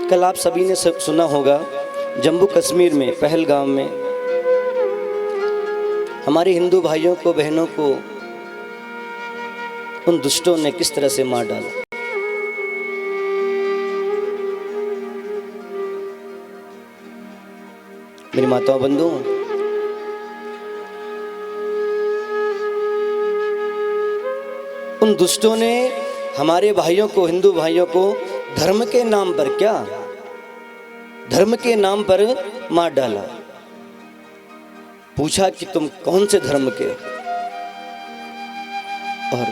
कल आप सभी ने सुना होगा, जम्मू कश्मीर में पहलगाम में हमारे हिंदू भाइयों को, बहनों को उन दुष्टों ने किस तरह से मार डाला। मेरी माताओं बंधुओं, उन दुष्टों ने हमारे भाइयों को, हिंदू भाइयों को धर्म के नाम पर, क्या धर्म के नाम पर मार डाला। पूछा कि तुम कौन से धर्म के, और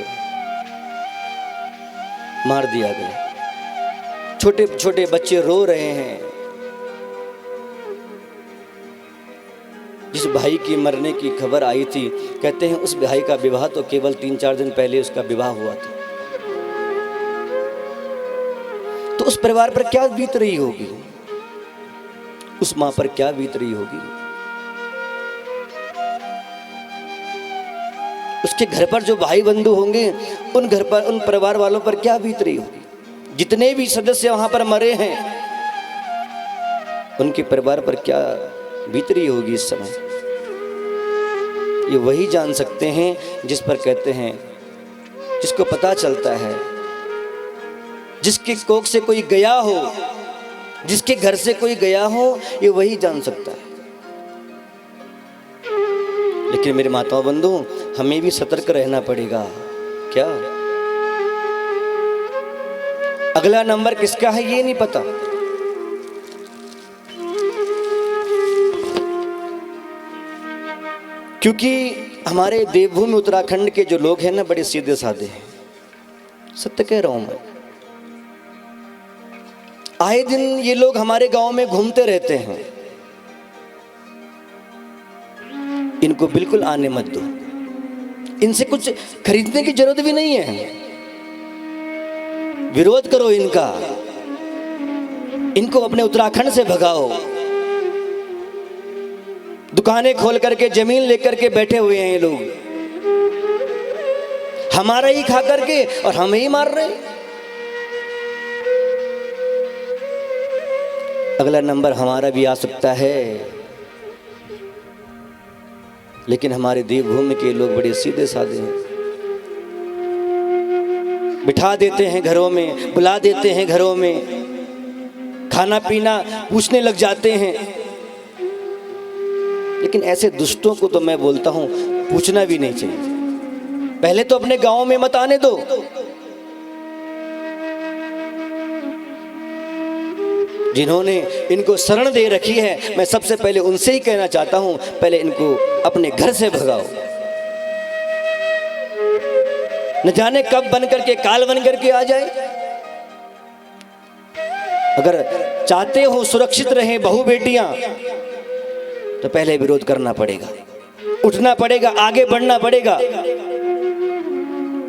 मार दिया गया। छोटे छोटे बच्चे रो रहे हैं। जिस भाई की मरने की खबर आई थी, कहते हैं उस भाई का विवाह तो केवल 3-4 दिन पहले उसका विवाह हुआ था। तो उस परिवार पर क्या बीत रही होगी, उस मां पर क्या बीत रही होगी, उसके घर पर जो भाई बंधु होंगे उन घर पर, उन परिवार वालों पर क्या बीत रही होगी। जितने भी सदस्य वहां पर मरे हैं उनके परिवार पर क्या बीत रही होगी इस समय। ये वही जान सकते हैं जिस पर कहते हैं, जिसको पता चलता है, जिसके कोख से कोई गया हो, जिसके घर से कोई गया हो, ये वही जान सकता है। लेकिन मेरे माताओं बंधु, हमें भी सतर्क रहना पड़ेगा। क्या अगला नंबर किसका है ये नहीं पता। क्योंकि हमारे देवभूमि उत्तराखंड के जो लोग हैं ना, बड़े सीधे साधे हैं। सत्य कह रहा हूं मैं। आए दिन ये लोग हमारे गांव में घूमते रहते हैं। इनको बिल्कुल आने मत दो। इनसे कुछ खरीदने की जरूरत भी नहीं है। विरोध करो इनका, इनको अपने उत्तराखंड से भगाओ। दुकानें खोल करके, जमीन लेकर के बैठे हुए हैं ये लोग, हमारा ही खा करके और हमें ही मार रहे हैं। अगला नंबर हमारा भी आ सकता है। लेकिन हमारे देवभूमि के लोग बड़े सीधे साधे हैं। बिठा देते हैं घरों में, बुला देते हैं घरों में, खाना पीना पूछने लग जाते हैं। लेकिन ऐसे दुष्टों को तो मैं बोलता हूं, पूछना भी नहीं चाहिए। पहले तो अपने गांव में मत आने दो। जिन्होंने इनको शरण दे रखी है, मैं सबसे पहले उनसे ही कहना चाहता हूं, पहले इनको अपने घर से भगाओ। न जाने कब बन करके, काल बन करके आ जाए। अगर चाहते हो सुरक्षित रहें बहू बेटियां, तो पहले विरोध करना पड़ेगा, उठना पड़ेगा, आगे बढ़ना पड़ेगा,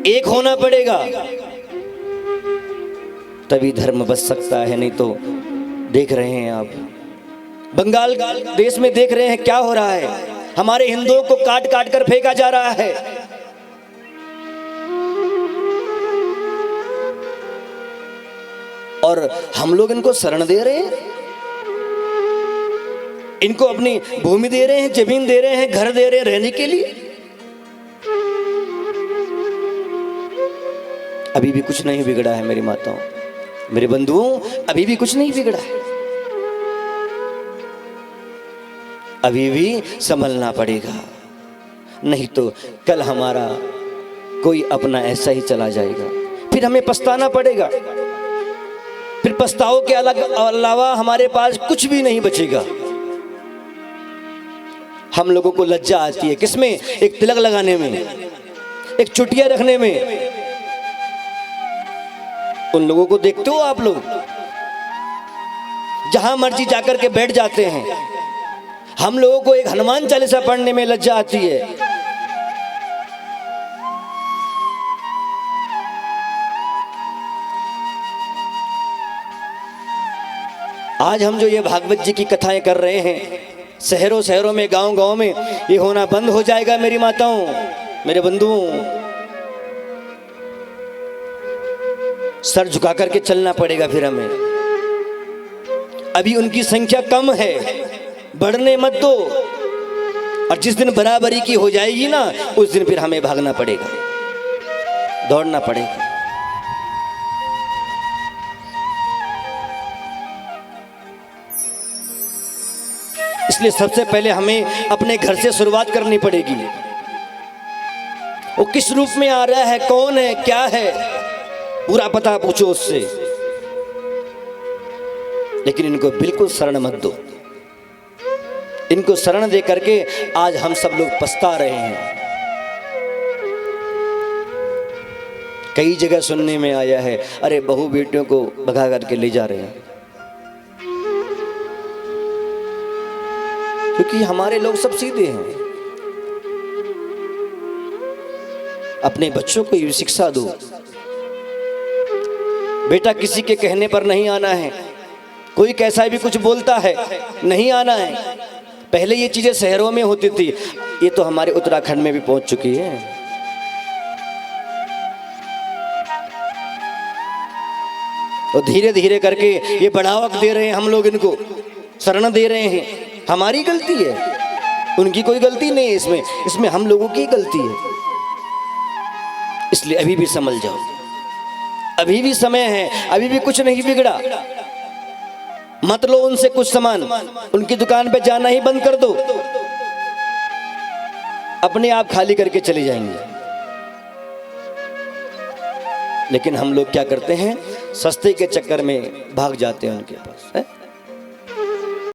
एक होना पड़ेगा, तभी धर्म बच सकता है। नहीं तो देख रहे हैं आप, बंगाल देश में देख रहे हैं क्या हो रहा है। हमारे हिंदुओं को काट काट कर फेंका जा रहा है। और हम लोग इनको शरण दे रहे हैं, इनको अपनी भूमि दे रहे हैं, जमीन दे रहे हैं, घर दे रहे हैं रहने के लिए। अभी भी कुछ नहीं बिगड़ा है मेरी माताओं, मेरे बंधुओं, अभी भी कुछ नहीं बिगड़ा है। अभी भी संभलना पड़ेगा, नहीं तो कल हमारा कोई अपना ऐसा ही चला जाएगा, फिर हमें पछताना पड़ेगा। फिर पछताओ के अलावा हमारे पास कुछ भी नहीं बचेगा। हम लोगों को लज्जा आती है किसमें? एक तिलक लगाने में, एक चुटिया रखने में। उन लोगों को देखते हो आप लोग, जहां मर्जी जाकर के बैठ जाते हैं। हम लोगों को एक हनुमान चालीसा पढ़ने में लज्जा आती है। आज हम जो ये भागवत जी की कथाएं कर रहे हैं, शहरों शहरों में, गांव गांव में, ये होना बंद हो जाएगा मेरी माताओं, मेरे बंधुओं। सर झुका करके चलना पड़ेगा फिर हमें। अभी उनकी संख्या कम है, बढ़ने मत दो। और जिस दिन बराबरी की हो जाएगी ना, उस दिन फिर हमें भागना पड़ेगा, दौड़ना पड़ेगा। इसलिए सबसे पहले हमें अपने घर से शुरुआत करनी पड़ेगी। वो किस रूप में आ रहा है, कौन है, क्या है, पूरा पता पूछो उससे। लेकिन इनको बिल्कुल शरण मत दो। इनको शरण दे करके आज हम सब लोग पछता रहे हैं। कई जगह सुनने में आया है, अरे बहू बेटियों को भगा करके ले जा रहे हैं। क्योंकि हमारे लोग सब सीधे हैं। अपने बच्चों को ये शिक्षा दो, बेटा किसी के कहने पर नहीं आना है। कोई कैसा भी कुछ बोलता है, नहीं आना है। पहले ये चीजें शहरों में होती थी, ये तो हमारे उत्तराखंड में भी पहुंच चुकी है। और धीरे धीरे करके ये बढ़ावा दे रहे हैं, हम लोग इनको शरण दे रहे हैं। हमारी गलती है, उनकी कोई गलती नहीं है इसमें, इसमें हम लोगों की गलती है। इसलिए अभी भी समझ जाओ, अभी भी समय है, अभी भी कुछ नहीं बिगड़ा। मत लो उनसे कुछ सामान, उनकी दुकान पे जाना ही बंद कर दो, अपने आप खाली करके चले जाएंगे। लेकिन हम लोग क्या करते हैं, सस्ते के चक्कर में भाग जाते हैं उनके पास है?